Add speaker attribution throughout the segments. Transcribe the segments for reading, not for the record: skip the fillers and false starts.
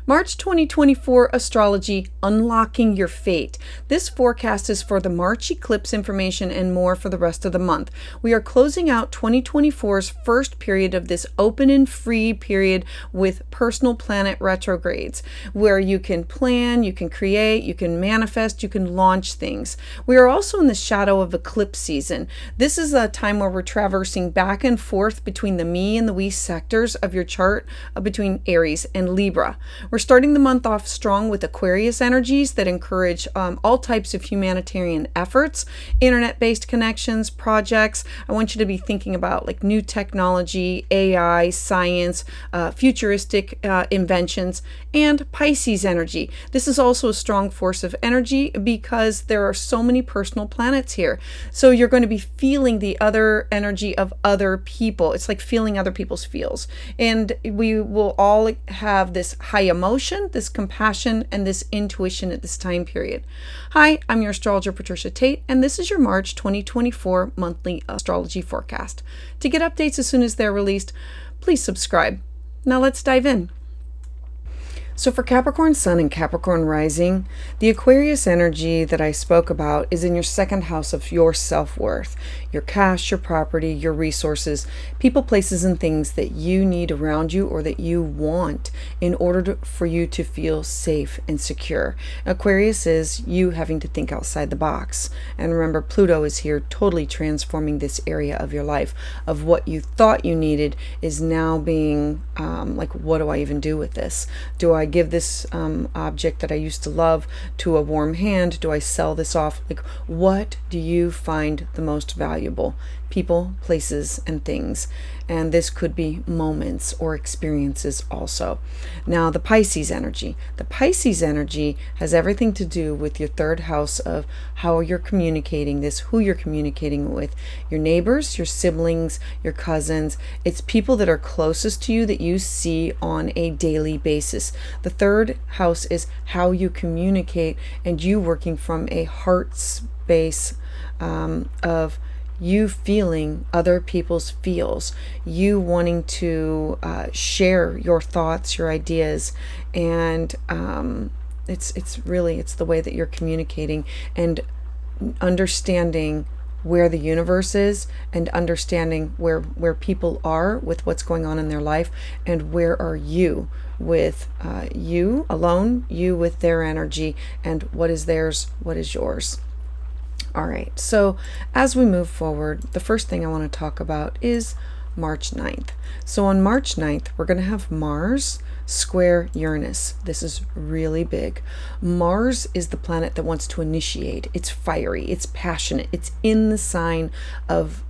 Speaker 1: March 2024 Astrology, Unlocking Your Fate. This forecast is for the March eclipse information and more for the rest of the month. We are closing out 2024's first period of this open and free period with personal planet retrogrades, where you can plan, you can create, you can manifest, you can launch things. We are also in the shadow of eclipse season. This is a time where we're traversing back and forth between the me and the we sectors of your chart, between Aries and Libra. We're starting the month off strong with Aquarius energies that encourage all types of humanitarian efforts, internet-based connections, projects. I want you to be thinking about like new technology, AI, science, futuristic inventions, and Pisces energy. This is also a strong force of energy because there are so many personal planets here. So you're going to be feeling the other energy of other people. It's like feeling other people's feels. And we will all have this high emotion, this compassion, and this intuition at this time period. Hi, I'm your astrologer, Patricia Tate, and this is your March 2024 monthly astrology forecast. To get updates as soon as they're released, please subscribe. Now let's dive in. So for Capricorn Sun and Capricorn Rising, the Aquarius energy that I spoke about is in your second house of your self-worth, your cash, your property, your resources, people, places, and things that you need around you or that you want in order for you to feel safe and secure. Aquarius is you having to think outside the box. And remember, Pluto is here totally transforming this area of your life of what you thought you needed is now being like, what do I even do with this? Do I give this object that I used to love to a warm hand? Do I sell this off? Like, what do you find the most valuable? People, places, and things. And this could be moments or experiences also. Now, the Pisces energy. The Pisces energy has everything to do with your third house of how you're communicating this, who you're communicating with, your neighbors, your siblings, your cousins. It's people that are closest to you that you see on a daily basis. The third house is how you communicate and you working from a heart space of you feeling other people's feels, you wanting to share your thoughts, your ideas, and it's the way that you're communicating and understanding where the universe is and understanding where people are with what's going on in their life and where are you with you alone, you with their energy, and what is theirs, what is yours. All right, so as we move forward, the first thing I want to talk about is March 9th. So on March 9th, we're going to have Mars square Uranus. This is really big. Mars is the planet that wants to initiate. It's fiery, it's passionate, it's in the sign of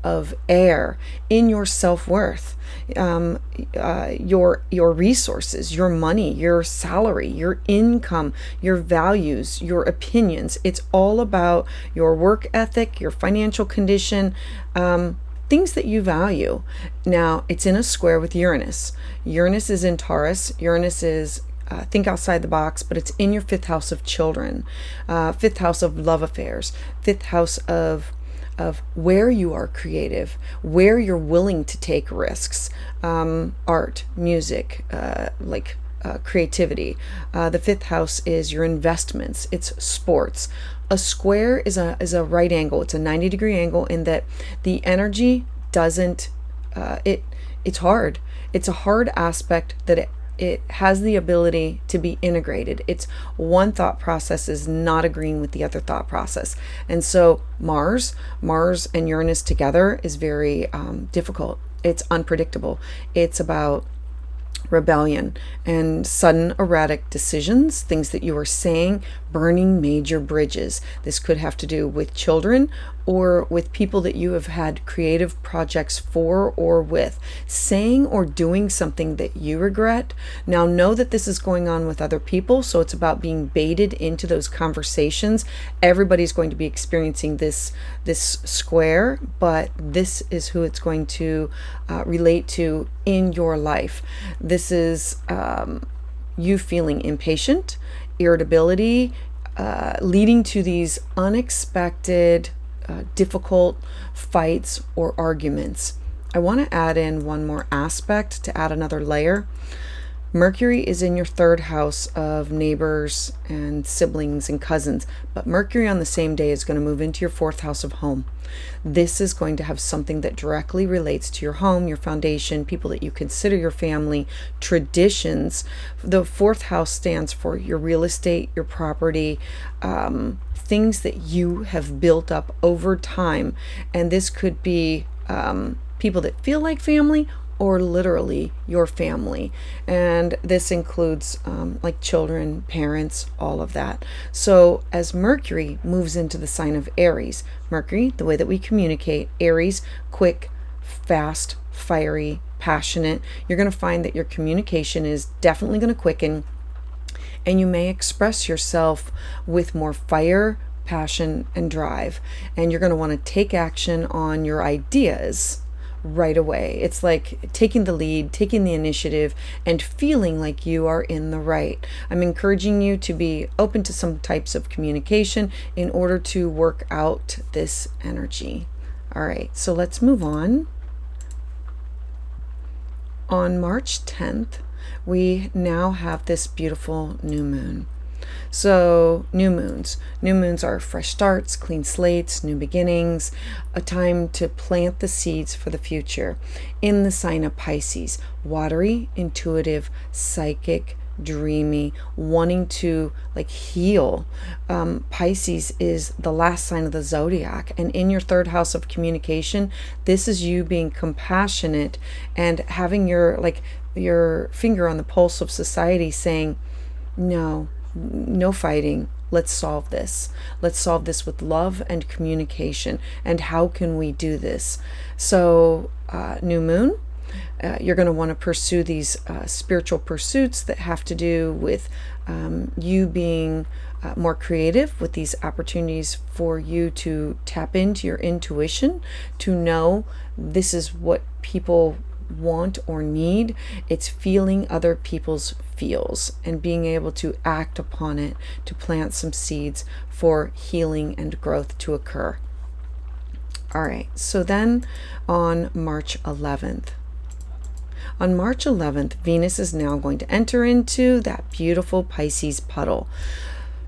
Speaker 1: air, in your self-worth, your resources, your money, your salary, your income, your values, your opinions. It's all about your work ethic, your financial condition, things that you value. Now, it's in a square with Uranus. Uranus is in Taurus. Uranus is think outside the box, but it's in your fifth house of children, fifth house of love affairs, fifth house of where you are creative, where you're willing to take risks, art, music, creativity. The fifth house is your investments. It's sports. A square is a right angle. It's a 90-degree angle in that the energy doesn't, it's hard. It's a hard aspect that it has the ability to be integrated. It's one thought process is not agreeing with the other thought process. And so Mars and Uranus together is very difficult. It's unpredictable. It's about rebellion and sudden erratic decisions, things that you are saying, burning major bridges. This could have to do with children or with people that you have had creative projects for or with, saying or doing something that you regret. Now know that this is going on with other people, so it's about being baited into those conversations. Everybody's going to be experiencing this square, but this is who it's going to relate to in your life. This is you feeling impatient, irritability, leading to these unexpected difficult fights or arguments. I want to add in one more aspect to add another layer. Mercury is in your third house of neighbors and siblings and cousins, but Mercury on the same day is going to move into your fourth house of home. This is going to have something that directly relates to your home, your foundation, people that you consider your family, traditions. The fourth house stands for your real estate, your property, things that you have built up over time. And this could be people that feel like family or literally your family. And this includes like children, parents, all of that. So as Mercury moves into the sign of Aries, Mercury, the way that we communicate, Aries, quick, fast, fiery, passionate, you're going to find that your communication is definitely going to quicken, and you may express yourself with more fire, passion, and drive. And you're going to want to take action on your ideas right away. It's like taking the lead, taking the initiative, and feeling like you are in the right. I'm encouraging you to be open to some types of communication in order to work out this energy. All right, so let's move on. On March 10th, we now have this beautiful new moon. So new moons are fresh starts, clean slates, new beginnings, a time to plant the seeds for the future. In the sign of Pisces, watery, intuitive, psychic, dreamy, wanting to like heal. Pisces is the last sign of the Zodiac, and in your third house of communication, this is you being compassionate and having your finger on the pulse of society, saying no fighting. Let's solve this. Let's solve this with love and communication. And how can we do this? So, new moon, you're going to want to pursue these spiritual pursuits that have to do with you being more creative, with these opportunities for you to tap into your intuition, to know this is what people want or need. It's feeling other people's feels and being able to act upon it to plant some seeds for healing and growth to occur. All right, so then on March 11th, Venus is now going to enter into that beautiful Pisces puddle.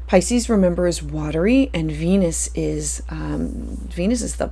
Speaker 1: Pisces, remember, is watery, and Venus is the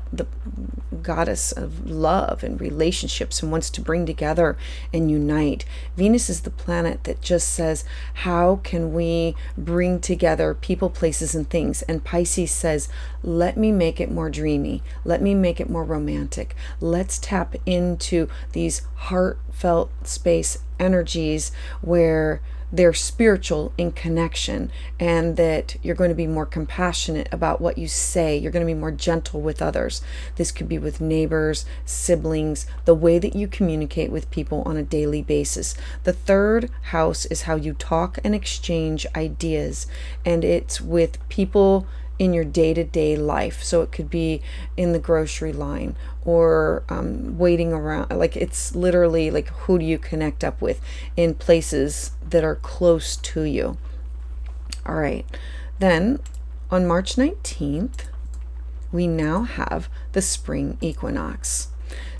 Speaker 1: goddess of love and relationships and wants to bring together and unite. Venus is the planet that just says, how can we bring together people, places, and things? And Pisces says, let me make it more dreamy. Let me make it more romantic. Let's tap into these heartfelt space energies where they're spiritual in connection, and that you're going to be more compassionate about what you say. You're going to be more gentle with others. This could be with neighbors, siblings, the way that you communicate with people on a daily basis. The third house is how you talk and exchange ideas, and it's with people in your day-to-day life. So it could be in the grocery line or waiting around. Like, it's literally like, who do you connect up with in places that are close to you? All right, then on March 19th, we now have the spring equinox.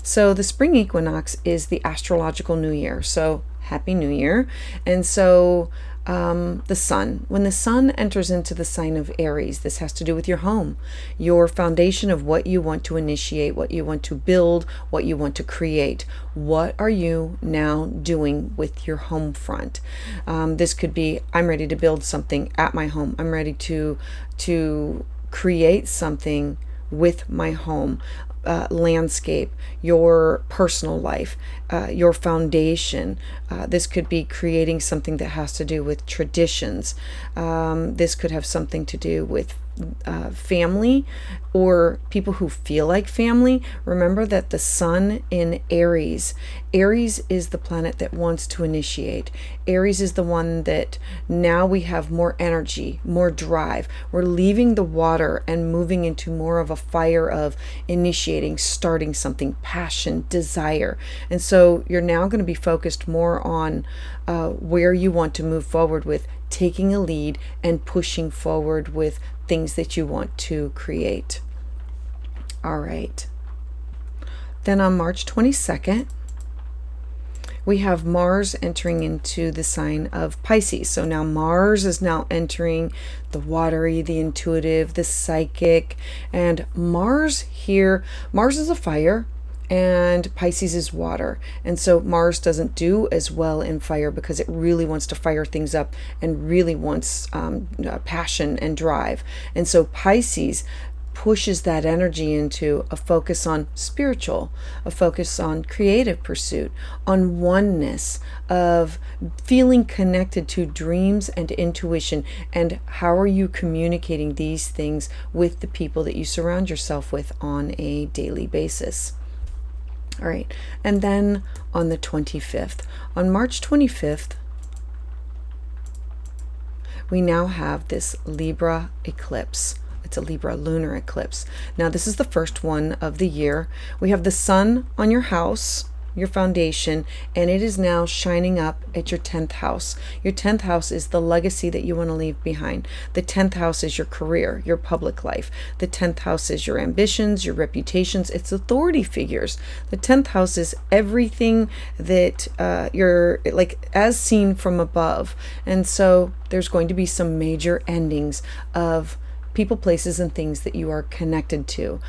Speaker 1: So the spring equinox is the astrological new year. So happy new year. And so the sun, when the sun enters into the sign of Aries, this has to do with your home, your foundation of what you want to initiate, what you want to build, what you want to create. What are you now doing with your home front? This could be, I'm ready to build something at my home. I'm ready to create something with my home. Landscape, your personal life, your foundation. This could be creating something that has to do with traditions. This could have something to do with family or people who feel like family. Remember that the sun in Aries is the planet that wants to initiate. Aries is the one that now we have more energy, more drive. We're leaving the water and moving into more of a fire of initiating, starting something, passion, desire. And so you're now going to be focused more on where you want to move forward with, taking a lead and pushing forward with things that you want to create. All right. Then on March 22nd, we have Mars entering into the sign of Pisces. So now Mars is now entering the watery, the intuitive, the psychic. And Mars here, Mars is a fire and Pisces is water. And so Mars doesn't do as well in fire because it really wants to fire things up and really wants passion and drive. And so Pisces pushes that energy into a focus on spiritual, a focus on creative pursuit, on oneness, of feeling connected to dreams and intuition. And how are you communicating these things with the people that you surround yourself with on a daily basis? All right. And then on the 25th, on March 25th, we now have this Libra eclipse. It's a Libra lunar eclipse. Now, this is the first one of the year. We have the sun on your house, your foundation, and it is now shining up at your 10th house. Your 10th house is the legacy that you want to leave behind. The 10th house is your career, your public life. The 10th house is your ambitions, your reputations. It's authority figures. The 10th house is everything that you're like as seen from above. And so there's going to be some major endings of people, places, and things that you are connected to.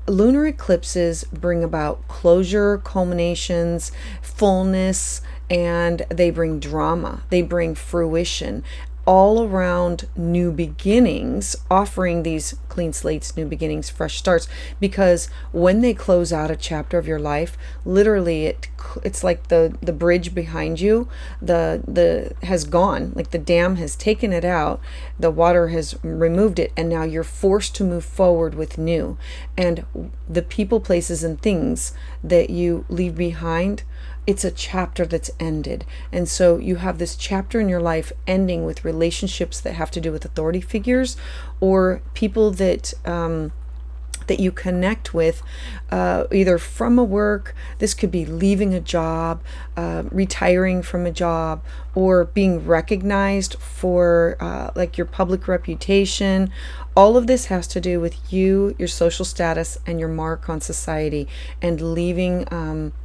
Speaker 1: Lunar eclipses bring about closure, culminations, fullness, and they bring drama. They bring fruition, all around new beginnings, offering these clean slates, new beginnings, fresh starts. Because when they close out a chapter of your life, literally it's like the bridge behind you, the has gone, like the dam has taken it out, the water has removed it, and now you're forced to move forward with new. And the people, places, and things that you leave behind, it's a chapter that's ended. And so you have this chapter in your life ending with relationships that have to do with authority figures or people that that you connect with, either from a work. This could be leaving a job, retiring from a job, or being recognized for like your public reputation. All of this has to do with you, your social status, and your mark on society, and leaving,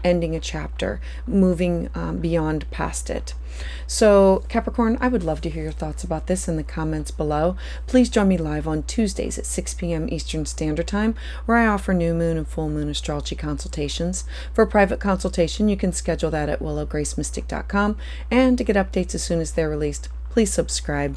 Speaker 1: ending a chapter, moving beyond past it. So Capricorn, I would love to hear your thoughts about this in the comments below. Please join me live on Tuesdays at 6 p.m. Eastern Standard Time, where I offer new moon and full moon astrology consultations. For a private consultation, you can schedule that at willowgracemystik.com. And to get updates as soon as they're released, please subscribe.